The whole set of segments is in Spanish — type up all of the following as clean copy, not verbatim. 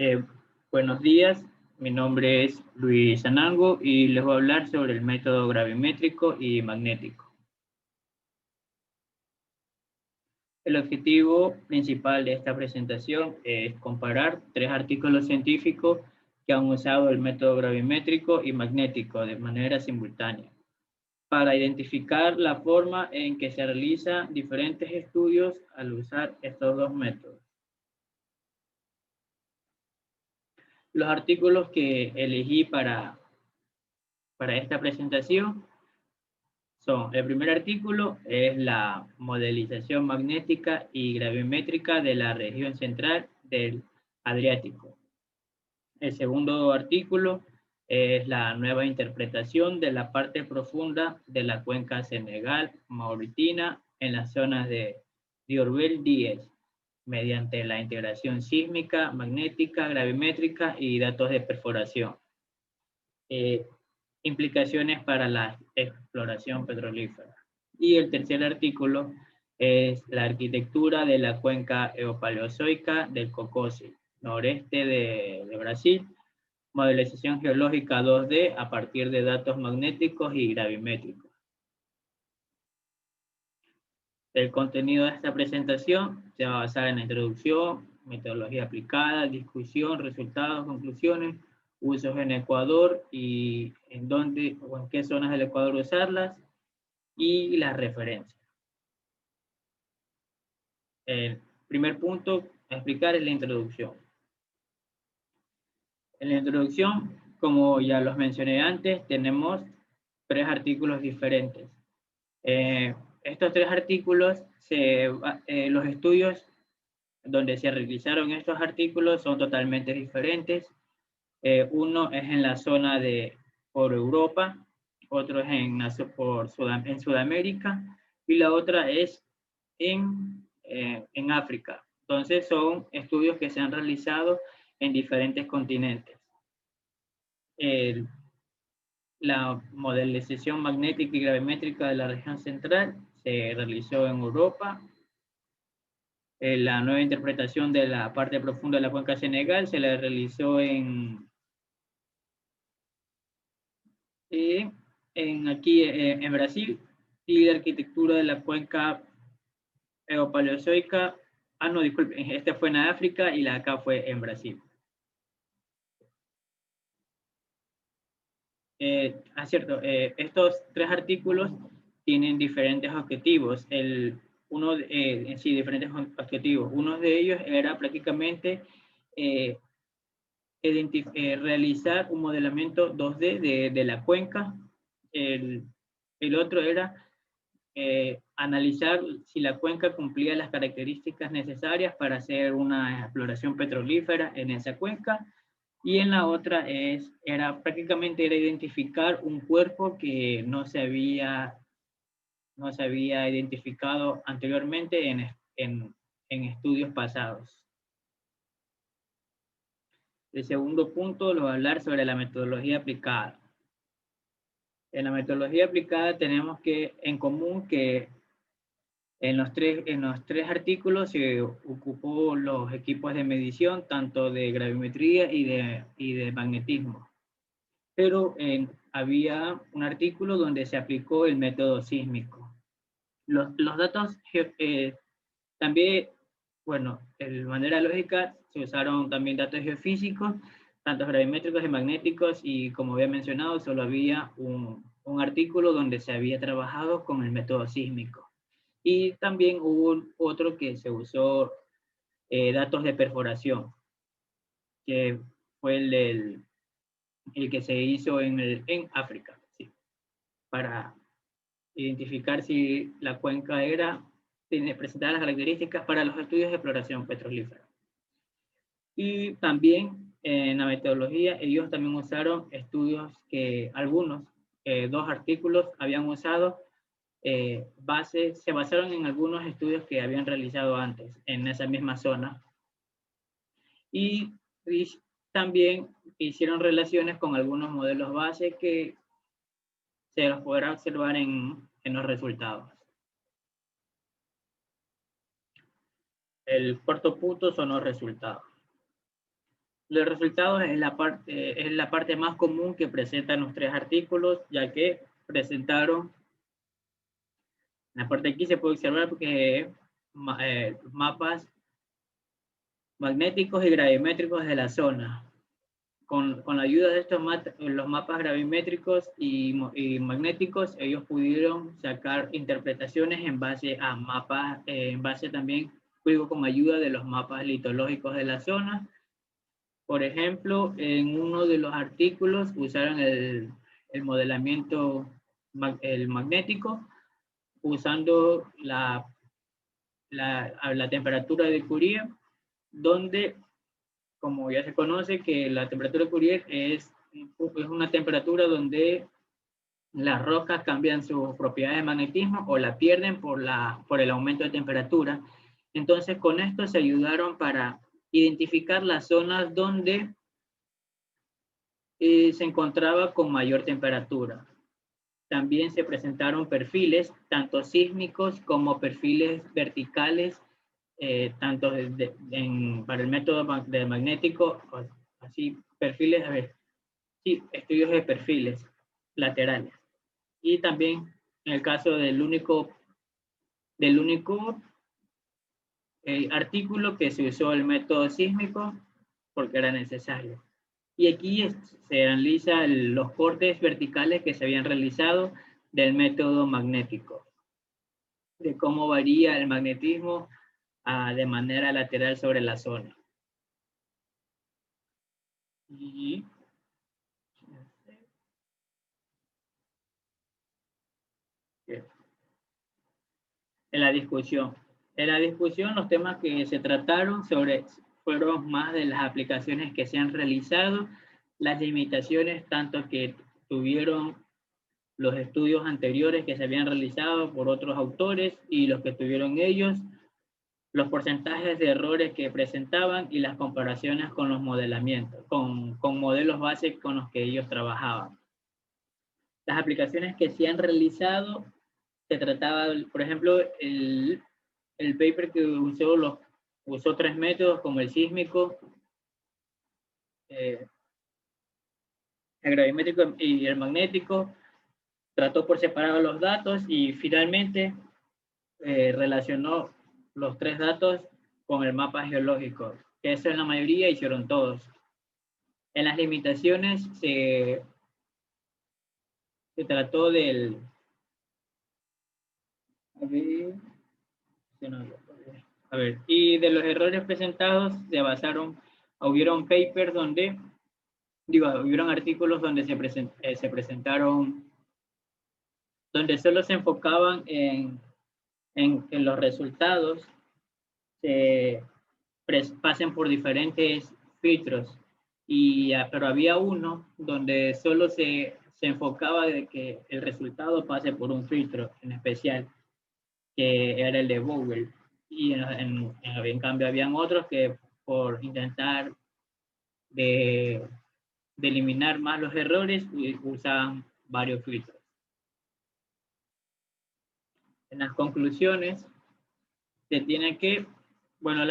Eh, Buenos días, mi nombre es Luis Anango y les voy a hablar sobre el método gravimétrico y magnético. El objetivo principal de esta presentación es comparar tres artículos científicos que han usado el método gravimétrico y magnético de manera simultánea para identificar la forma en que se realizan diferentes estudios al usar estos dos métodos. Los artículos que elegí para esta presentación son, el primer artículo es la modelización magnética y gravimétrica de la región central del Adriático. El segundo artículo es la nueva interpretación de la parte profunda de la cuenca Senegal-Mauritina en las zonas de Diourbel-Díez, mediante la integración sísmica, magnética, gravimétrica y datos de perforación. Implicaciones para la exploración petrolífera. Y el tercer artículo es la arquitectura de la cuenca eopaleozoica del Cocosí, noreste de Brasil, modelización geológica 2D a partir de datos magnéticos y gravimétricos. El contenido de esta presentación se va a basar en la introducción, metodología aplicada, discusión, resultados, conclusiones, usos en Ecuador y en dónde o en qué zonas del Ecuador usarlas y las referencias. El primer punto a explicar es la introducción. En la introducción, como ya los mencioné antes, tenemos tres artículos diferentes. Estos tres artículos, los estudios donde se realizaron estos artículos son totalmente diferentes. Uno es en la zona por Europa, otro es en Sudamérica y la otra es en África. Entonces son estudios que se han realizado en diferentes continentes. La modelización magnética y gravimétrica de la región central se realizó en Europa. La nueva interpretación de la parte profunda de la cuenca Senegal se la realizó en Brasil, y la arquitectura de la cuenca eopaleozoica, no, disculpen, este fue en África y la acá fue en Brasil. Cierto, estos tres artículos tienen diferentes objetivos. Diferentes objetivos. Uno de ellos era prácticamente realizar un modelamiento 2D de la cuenca. El otro era analizar si la cuenca cumplía las características necesarias para hacer una exploración petrolífera en esa cuenca. Y en la otra era prácticamente identificar un cuerpo que no se había identificado anteriormente en estudios pasados. El segundo punto lo voy a hablar sobre la metodología aplicada. En la metodología aplicada tenemos en común que en los tres artículos se ocupó los equipos de medición, tanto de gravimetría y de magnetismo. Pero había un artículo donde se aplicó el método sísmico. Los datos también, bueno, de manera lógica, se usaron también datos geofísicos, tanto gravimétricos y magnéticos, y como había mencionado, solo había un artículo donde se había trabajado con el método sísmico. Y también hubo otro que se usó datos de perforación, que fue el que se hizo en África, ¿sí? Para identificar si la cuenca presentaba las características para los estudios de exploración petrolífera. Y también en la metodología ellos también usaron estudios que dos artículos habían usado se basaron en algunos estudios que habían realizado antes en esa misma zona. Y también hicieron relaciones con algunos modelos base que se los podrá observar en los resultados. El cuarto punto son los resultados. Los resultados es la parte más común que presentan los tres artículos, ya que presentaron, en la parte de aquí se puede observar que mapas magnéticos y gravimétricos de la zona. Con la ayuda de estos los mapas gravimétricos y magnéticos, ellos pudieron sacar interpretaciones en base a mapas, en base también, con ayuda de los mapas litológicos de la zona. Por ejemplo, en uno de los artículos usaron el modelamiento magnético, usando la temperatura de Fourier, donde, como ya se conoce, que la temperatura de Fourier es una temperatura donde las rocas cambian sus propiedades de magnetismo o la pierden por el aumento de temperatura. Entonces, con esto se ayudaron para identificar las zonas donde se encontraba con mayor temperatura. También se presentaron perfiles, tanto sísmicos como perfiles verticales, tanto para el método de magnético, así perfiles, estudios de perfiles laterales. Y también en el caso del único artículo que se usó el método sísmico porque era necesario. Y aquí se analizan los cortes verticales que se habían realizado del método magnético, de cómo varía el magnetismo de manera lateral sobre la zona. Y en la discusión los temas que se trataron fueron más de las aplicaciones que se han realizado, las limitaciones tanto que tuvieron los estudios anteriores que se habían realizado por otros autores y los que tuvieron ellos, los porcentajes de errores que presentaban y las comparaciones con los modelamientos, con modelos base con los que ellos trabajaban. Las aplicaciones que se han realizado, se trataba, por ejemplo, el paper que usó tres métodos como el sísmico, el gravimétrico y el magnético. Trató por separar los datos y finalmente relacionó los tres datos con el mapa geológico, que eso en la mayoría hicieron todos. En las limitaciones se trató del... A ver, y de los errores presentados se basaron, hubieron papers donde, hubieron artículos donde se presentaron, donde solo se enfocaban en los resultados, pasen por diferentes filtros, pero había uno donde solo se enfocaba de que el resultado pase por un filtro en especial, que era el de Vogel, y en cambio habían otros que por intentar de eliminar más los errores usaban varios filtros. En las conclusiones se tiene que, bueno, en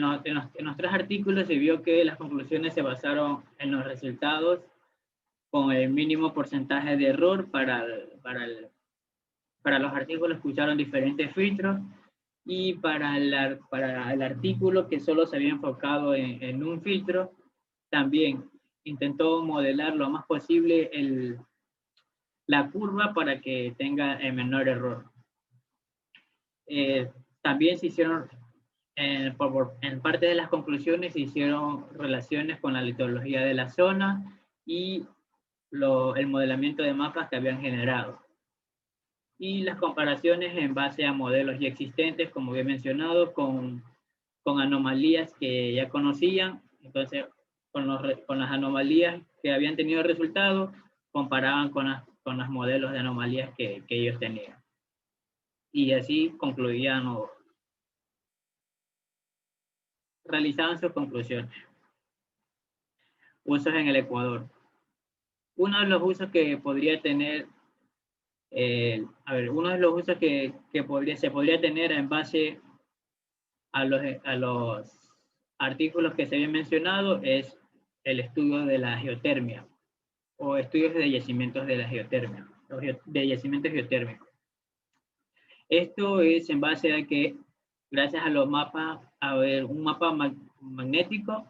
los tres artículos se vio que las conclusiones se basaron en los resultados con el mínimo porcentaje de error para los artículos que usaron diferentes filtros, y para el artículo que solo se había enfocado en un filtro, también intentó modelar lo más posible la curva para que tenga el menor error. También se hicieron, en parte de las conclusiones se hicieron relaciones con la litología de la zona y el modelamiento de mapas que habían generado. Y las comparaciones en base a modelos ya existentes, como había mencionado, con anomalías que ya conocían. Entonces, con las anomalías que habían tenido resultados, comparaban con los modelos de anomalías que ellos tenían. Y así concluían o realizaban sus conclusiones. Usos en el Ecuador. Uno de los usos que podría tener, uno de los usos que se podría tener en base a artículos que se habían mencionado es el estudio de la geotermia o estudios de yacimientos de la geotermia, de yacimientos geotérmicos. Esto es en base a que, gracias a los mapas, a ver, un mapa magnético,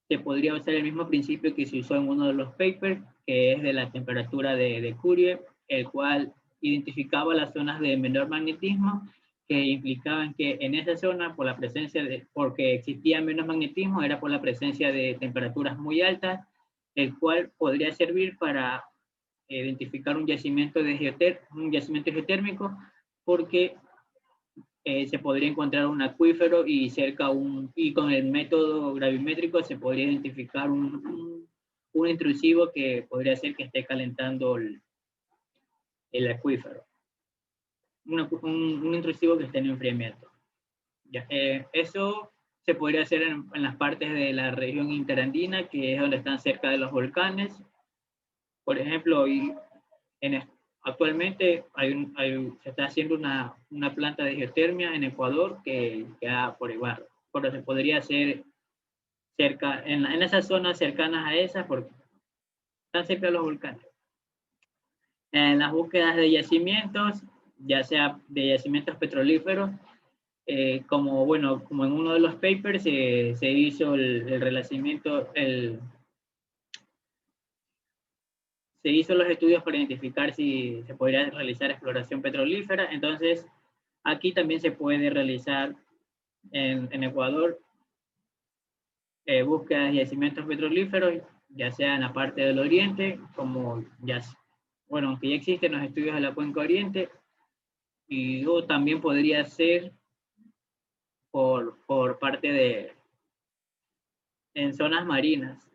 se podría usar el mismo principio que se usó en uno de los papers, que es de la temperatura de Curie, el cual identificaba las zonas de menor magnetismo, que implicaban que en esa zona, por la presencia porque existía menos magnetismo, era por la presencia de temperaturas muy altas, el cual podría servir para identificar un yacimiento geotérmico, porque se podría encontrar un acuífero y y con el método gravimétrico se podría identificar un intrusivo que podría ser que esté calentando el acuífero. Un intrusivo que esté en enfriamiento. Ya, eso se podría hacer en las partes de la región interandina, que es donde están cerca de los volcanes. Por ejemplo, actualmente se está haciendo una planta de geotermia en Ecuador que queda por igual, pero se podría hacer cerca, en esas zonas cercanas a esas, porque están cerca de los volcanes. En las búsquedas de yacimientos, ya sea de yacimientos petrolíferos, como en uno de los papers se hizo el relacimiento, se hizo los estudios para identificar si se podría realizar exploración petrolífera. Entonces, aquí también se puede realizar en Ecuador búsquedas de yacimientos petrolíferos, ya sea en la parte del oriente, aunque ya existen los estudios de la cuenca oriente, y también podría ser por parte en zonas marinas.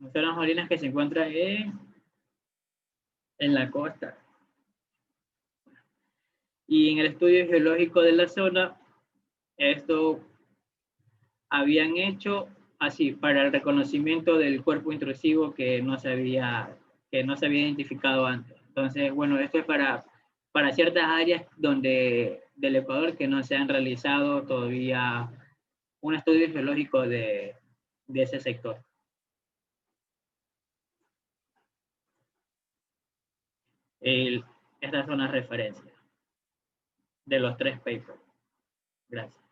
En zonas marinas que se encuentran en la costa. Y en el estudio geológico de la zona, esto habían hecho así para el reconocimiento del cuerpo intrusivo que no se había identificado antes. Entonces, bueno, esto es para ciertas áreas del Ecuador que no se han realizado todavía un estudio geológico de ese sector. Estas son las referencias de los 3 papers. Gracias.